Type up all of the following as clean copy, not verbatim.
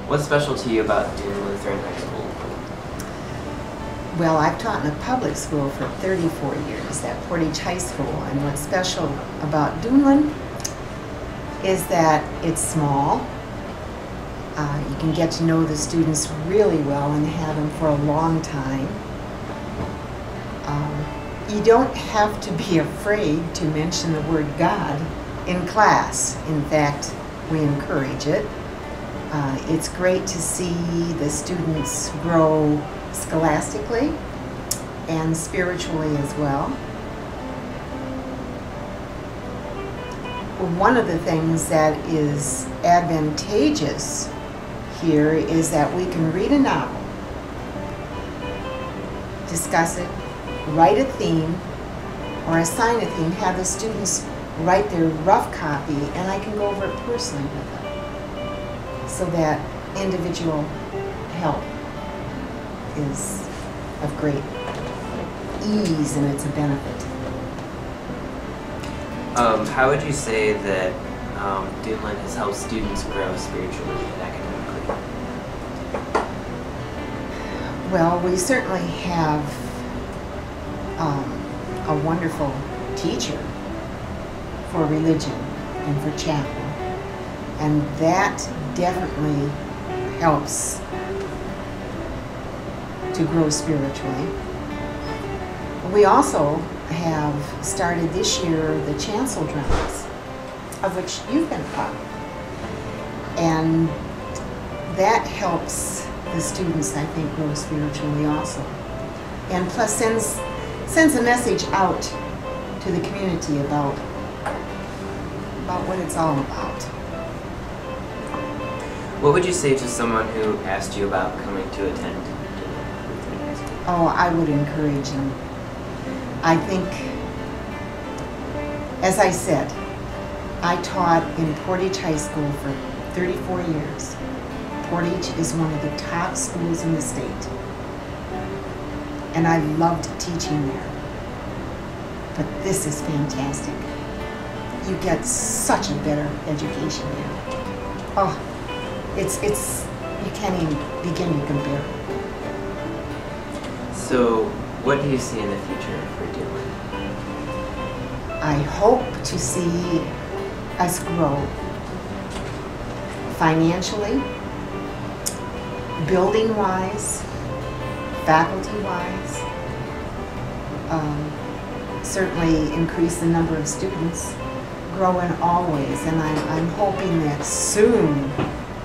What's special to you about Duneland Lutheran High School? Well, I've taught in a public school for 34 years at Portage High School, and what's special about Duneland is that it's small. You can get to know the students really well and have them for a long time. You don't have to be afraid to mention the word God in class. In fact, we encourage it. It's great to see the students grow scholastically and spiritually as well. One of the things that is advantageous here is that we can read a novel, discuss it, write a theme, or assign a theme, have the students write their rough copy, and I can go over it personally with them, so that individual help is of great ease and it's a benefit. How would you say that Duneland has helped students grow spiritually and academically? Well, we certainly have a wonderful teacher for religion and for chapel, and that definitely helps to grow spiritually. We also have started this year the chancel dramas, of which you've been a part of, and that helps the students, I think, grow spiritually also, and plus sends a message out to the community about what it's all about. What would you say to someone who asked you about coming to attend Lutheran High School? Oh, I would encourage them. I think, as I said, I taught in Portage High School for 34 years. Portage is one of the top schools in the state, and I loved teaching there. But this is fantastic. You get such a better education there. Oh, it's you can't even begin to compare. So, what do you see in the future for Duneland? I hope to see us grow financially, building-wise, faculty-wise, certainly increase the number of students, grow in all ways, and I'm hoping that soon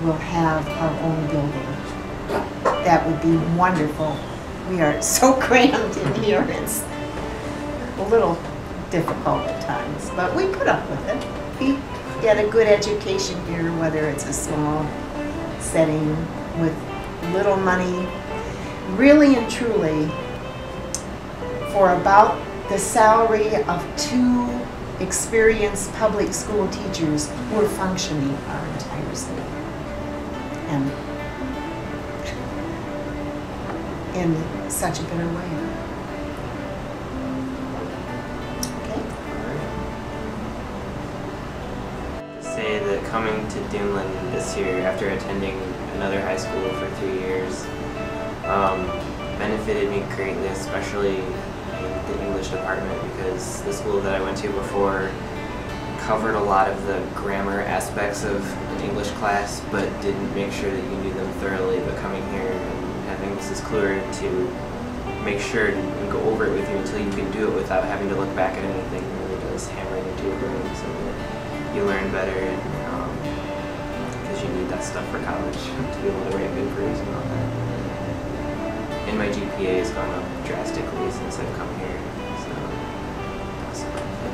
we'll have our own building. That would be wonderful. We are so crammed in here, it's a little difficult at times, but we put up with it. We get a good education here, whether it's a small setting with little money. Really and truly, for about the salary of 2 experienced public school teachers, we're functioning our entire school. And in such a better way. Okay? Say that coming to Duneland this year after attending another high school for 3 years benefited me greatly, especially in the English department, because the school that I went to before covered a lot of the grammar aspects of an English class, but didn't make sure that you knew them thoroughly. But coming here and having Mrs. Klewer to make sure and go over it with you until you can do it without having to look back at anything really does hammer it into your brain so that you learn better, because you need that stuff for college to be able to write good proofs and all that. And my GPA has gone up drastically since I've come here, so that's a benefit.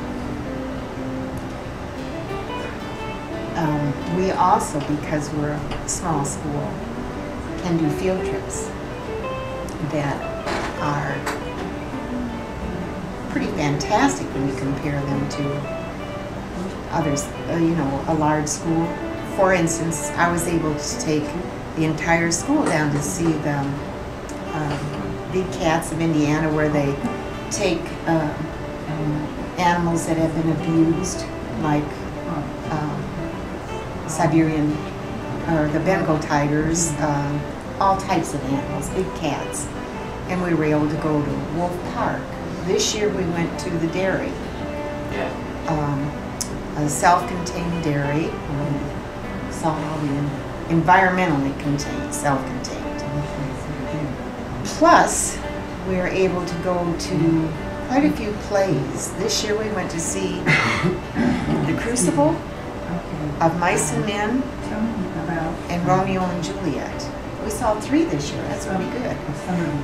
We also, because we're a small school, can do field trips that are pretty fantastic when you compare them to others, a large school. For instance, I was able to take the entire school down to see the Big Cats of Indiana, where they take animals that have been abused, like Siberian or the Bengal tigers, all types of animals, big cats. And we were able to go to Wolf Park. This year we went to the dairy. Yeah. A self-contained dairy. Saw how environmentally contained, self-contained. Plus, we were able to go to quite a few plays. This year we went to see The Crucible of Mice and Men and Romeo and Juliet. We saw 3 this year. That's pretty good.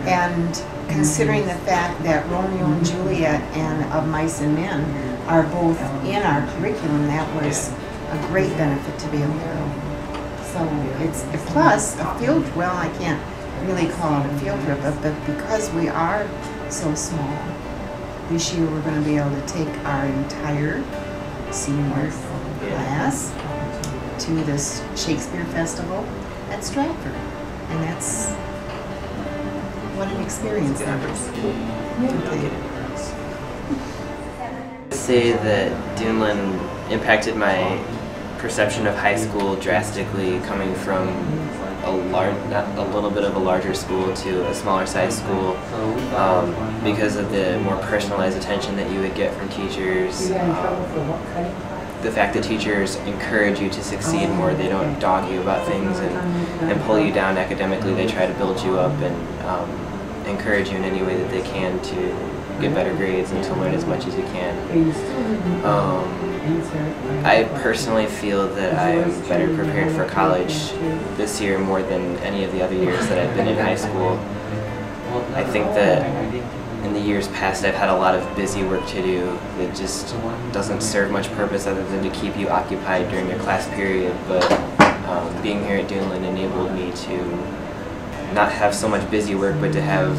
And considering the fact that Romeo and Juliet and Of Mice and Men are both in our curriculum, that was a great benefit to be able to go. So it's plus a field. Well, I can't really call it a field trip, but because we are so small, this year we're going to be able to take our entire senior class to this Shakespeare Festival at Stratford, and that's what an experience that is. I'd say that Duneland impacted my perception of high school drastically, coming from a little bit of a larger school to a smaller size school, because of the more personalized attention that you would get from teachers. The fact that teachers encourage you to succeed more. They don't dog you about things and pull you down academically. They try to build you up and encourage you in any way that they can to get better grades and to learn as much as you can. I personally feel that I am better prepared for college this year more than any of the other years that I've been in high school. I think that in the years past I've had a lot of busy work to do that just doesn't serve much purpose other than to keep you occupied during your class period, but being here at Duneland enabled me to not have so much busy work, but to have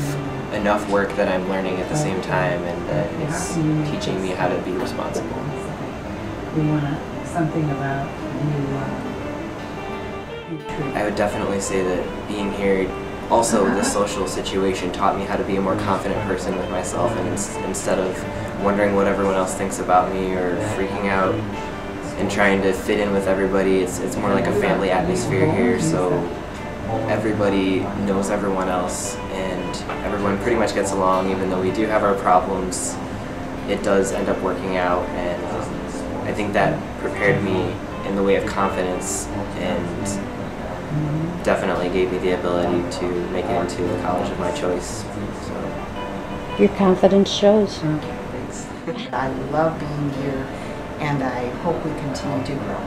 enough work that I'm learning at the same time and that is teaching me how to be responsible. Something about I would definitely say that being here, also the social situation taught me how to be a more confident person with myself, and instead of wondering what everyone else thinks about me or freaking out and trying to fit in with everybody, it's more like a family atmosphere here, so everybody knows everyone else and everyone pretty much gets along. Even though we do have our problems, it does end up working out, and I think that prepared me in the way of confidence and definitely gave me the ability to make it into the college of my choice. So. Your confidence shows. Thanks. I love being here, and I hope we continue to grow.